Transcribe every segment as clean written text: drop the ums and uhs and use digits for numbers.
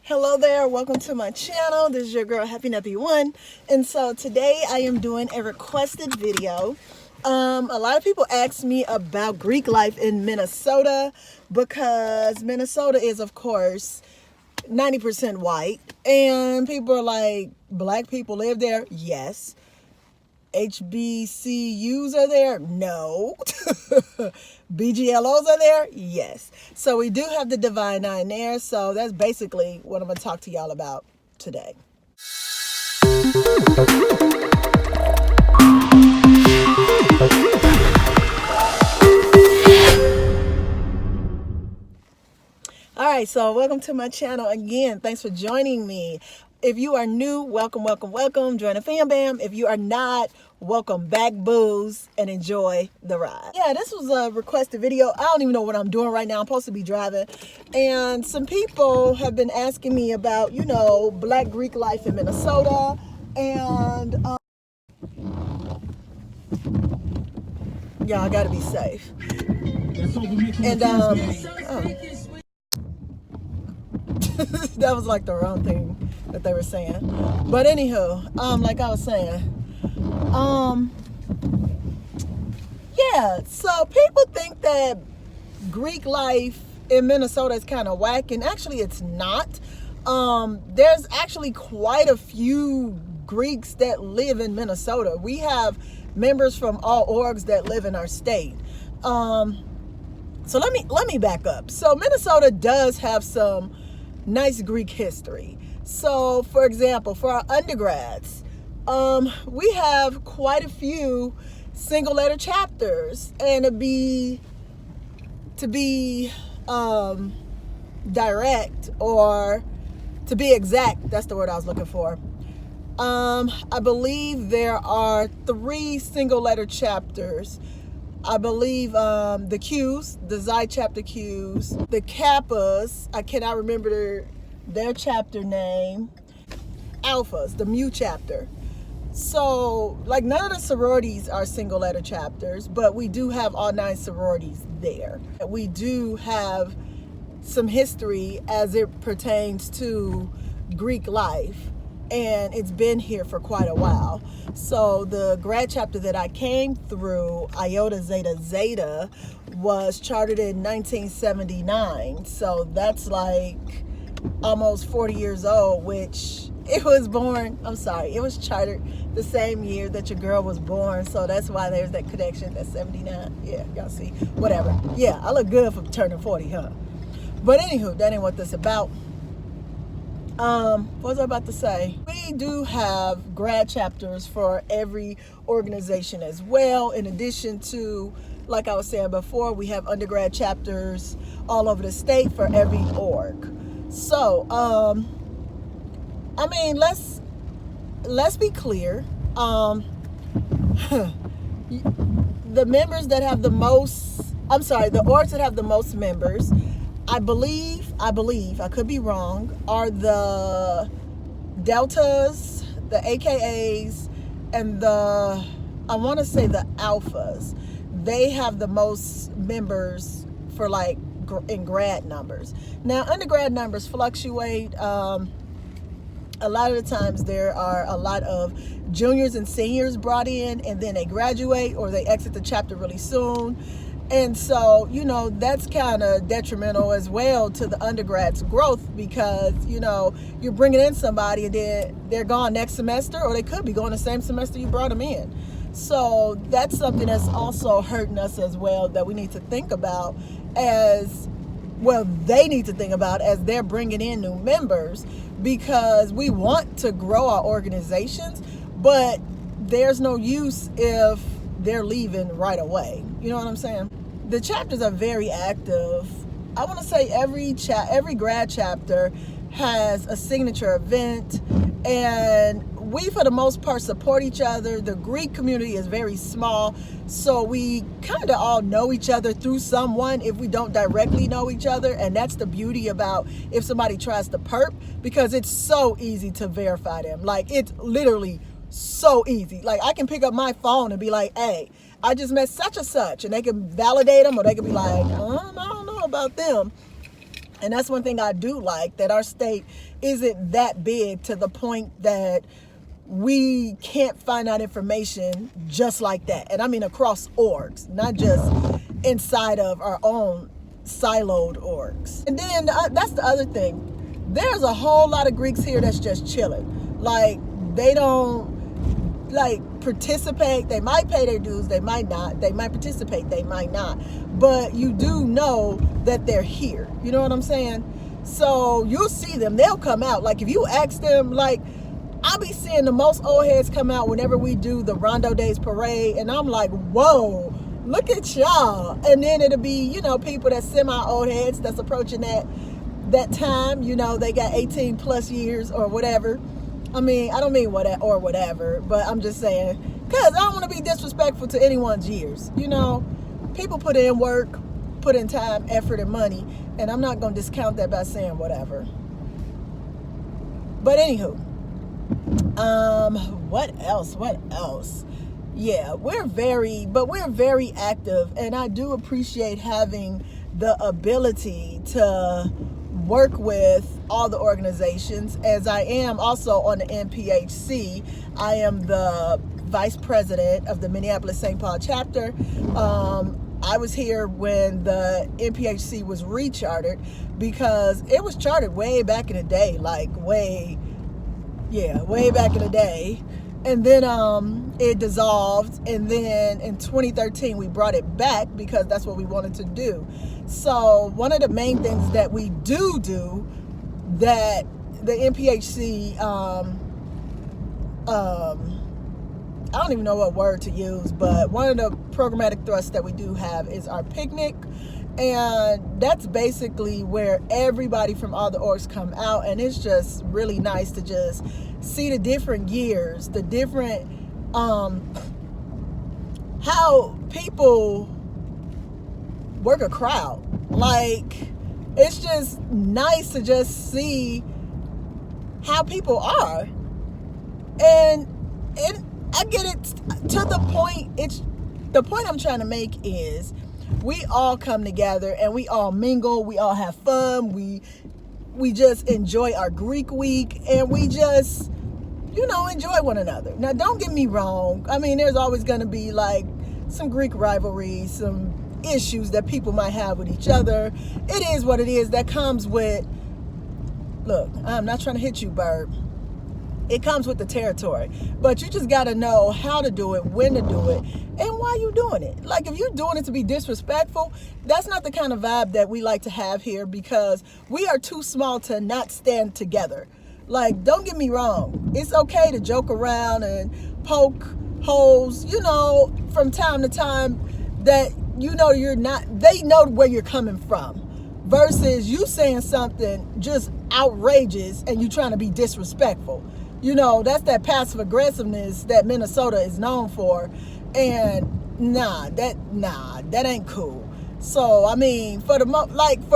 Hello there, welcome to my channel. This is your girl HappyNappy1, and so today I am doing a requested video. A lot of people ask me about Greek life in Minnesota because Minnesota is, of course, 90% white, and people are like, black people live there? Yes. HBCUs are there? No. BGLOs are there? Yes. So we do have the Divine Nine there. So that's basically what I'm going to talk to y'all about today. All right, so welcome to my channel again. Thanks for joining me. If you are new, welcome, welcome, welcome. Join the fam bam. If you are not, welcome back, booze, and enjoy the ride. Yeah, this was a requested video. I don't even know what I'm doing right now. I'm supposed to be driving. And some people have been asking me about, you know, Black Greek life in Minnesota. And y'all gotta be safe. And that was like the wrong thing that they were saying. But anywho, like I was saying, yeah, so people think that Greek life in Minnesota is kind of whack, and actually it's not. There's actually quite a few Greeks that live in Minnesota. We have members from all orgs that live in our state. So let me back up. So Minnesota does have some nice Greek history. So for example, for our undergrads, we have quite a few single letter chapters, and to be direct, or to be exact, that's the word I was looking for. I believe there are 3 single letter chapters. I believe the Qs, the Xi chapter Qs, the Kappas, I cannot remember their chapter name, Alphas, the Mu chapter. So, like, none of the sororities are single letter chapters, but we do have all 9 sororities there. We do have some history as it pertains to Greek life, and it's been here for quite a while. So the grad chapter that I came through, Iota Zeta Zeta, was chartered in 1979. So that's like almost 40 years old, which it was born, it was chartered the same year that your girl was born. So that's why there's that connection. That's 79. Yeah, y'all see, whatever. Yeah, I look good for turning 40, huh? But anywho, that ain't what this about. What was I about to say? We do have grad chapters for every organization as well. In addition to, like I was saying before, we have undergrad chapters all over the state for every org. So, I mean, let's be clear. The members that have the most, the orgs that have the most members, I believe, I could be wrong, are the Deltas, the AKAs, and I want to say the Alphas. They have the most members for like in grad numbers. Now, undergrad numbers fluctuate. A lot of the times there are a lot of juniors and seniors brought in, and then they graduate or they exit the chapter really soon. And so, you know, that's kind of detrimental as well to the undergrad's growth, because, you know, you're bringing in somebody and then they're gone next semester, or they could be going the same semester you brought them in. So that's something that's also hurting us as well, that we need to think about as well. They need to think about as they're bringing in new members, because we want to grow our organizations, but there's no use if they're leaving right away. You know what I'm saying? The chapters are very active. I want to say every grad chapter has a signature event, and we, for the most part, support each other. The Greek community is very small, so we kind of all know each other through someone if we don't directly know each other. And that's the beauty about if somebody tries to perp, because it's so easy to verify them. Like, it's literally so easy. Like, I can pick up my phone and be like, hey, I just met such and such, and they can validate them, or they can be like, I don't know about them. And that's one thing I do like, that our state isn't that big to the point that we can't find out information just like that. And I mean across orgs, not just inside of our own siloed orgs. And then that's the other thing. There's a whole lot of Greeks here that's just chilling. Like, they don't like participate. They might pay their dues, they might not. They might participate, they might not. But you do know that they're here. You know what I'm saying? So you'll see them. They'll come out. Like, if you ask them, like, I'll be seeing the most old heads come out whenever we do the Rondo Days parade. And I'm like, whoa, look at y'all. And then it'll be, you know, people that's semi-old heads that's approaching that time. You know, they got 18 plus years or whatever. I mean, I don't mean whatever, but I'm just saying, because I don't want to be disrespectful to anyone's years. You know, people put in work, put in time, effort, and money, and I'm not going to discount that by saying whatever. But anywho, what else? Yeah, we're very active, and I do appreciate having the ability to work with all the organizations, as I am also on the NPHC. I am the vice president of the Minneapolis St. Paul chapter. I was here when the NPHC was rechartered, because it was chartered way back in the day, like way back in the day. And then it dissolved, and then in 2013 we brought it back because that's what we wanted to do. So one of the main things that we do that the NPHC, I don't even know what word to use, but one of the programmatic thrusts that we do have is our picnic. And that's basically where everybody from all the orgs come out, and it's just really nice to just see the different years, the different how people work a crowd. Like, it's just nice to just see how people are. And I get it to the point. The point I'm trying to make is, we all come together and we all mingle, we all have fun, we just enjoy our Greek week, and we just, you know, enjoy one another. Now, don't get me wrong. I mean, there's always going to be like some Greek rivalry, some issues that people might have with each other. It is what it is. That comes with, look, I'm not trying to hit you, Bird. It comes with the territory. But you just got to know how to do it, when to do it, and why you doing it. Like, if you're doing it to be disrespectful, that's not the kind of vibe that we like to have here, because we are too small to not stand together. Like, don't get me wrong. It's okay to joke around and poke holes, you know, from time to time, that, you know, they know where you're coming from, versus you saying something just outrageous and you trying to be disrespectful. You know, that's that passive aggressiveness that Minnesota is known for. And that ain't cool. So, I mean, for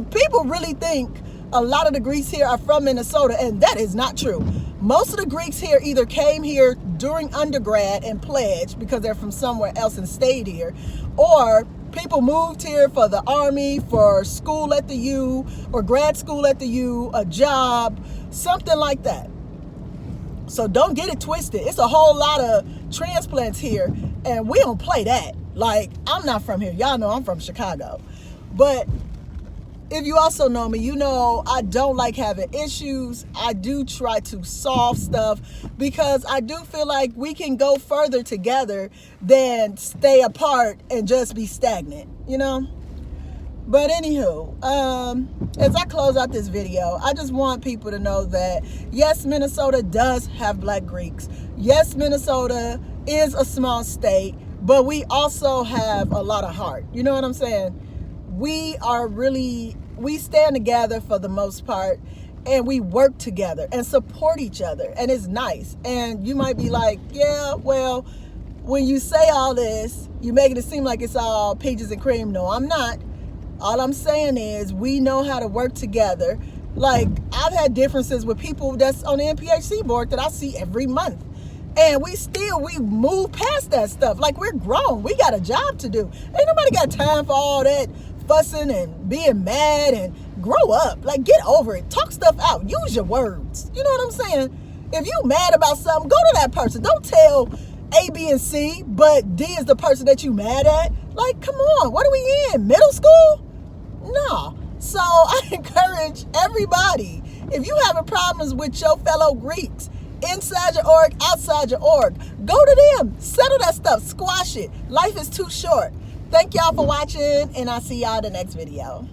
people really think a lot of the Greeks here are from Minnesota, and that is not true. Most of the Greeks here either came here during undergrad and pledged because they're from somewhere else and stayed here, or people moved here for the army, for school at the U, or grad school at the U, a job, something like that. So don't get it twisted. It's a whole lot of transplants here, and we don't play that. Like, I'm not from here. Y'all know I'm from Chicago. But if you also know me, you know I don't like having issues. I do try to solve stuff, because I do feel like we can go further together than stay apart and just be stagnant, you know? But anywho, as I close out this video, I just want people to know that, yes, Minnesota does have Black Greeks. Yes, Minnesota is a small state, but we also have a lot of heart. You know what I'm saying? We stand together for the most part, and we work together and support each other, and it's nice. And you might be like, yeah, well, when you say all this, you're making it seem like it's all peaches and cream. No, I'm not. All I'm saying is, we know how to work together. Like, I've had differences with people that's on the NPHC board that I see every month. And we move past that stuff. Like, we're grown. We got a job to do. Ain't nobody got time for all that fussing and being mad and grow up. Like, get over it. Talk stuff out. Use your words. You know what I'm saying? If you mad about something, go to that person. Don't tell A, B, and C, but D is the person that you mad at. Like, come on. What are we in? Middle school? No. So I encourage everybody, if you having problems with your fellow Greeks, inside your org, outside your org, go to them. Settle that stuff. Squash it. Life is too short. Thank y'all for watching, and I'll see y'all in the next video.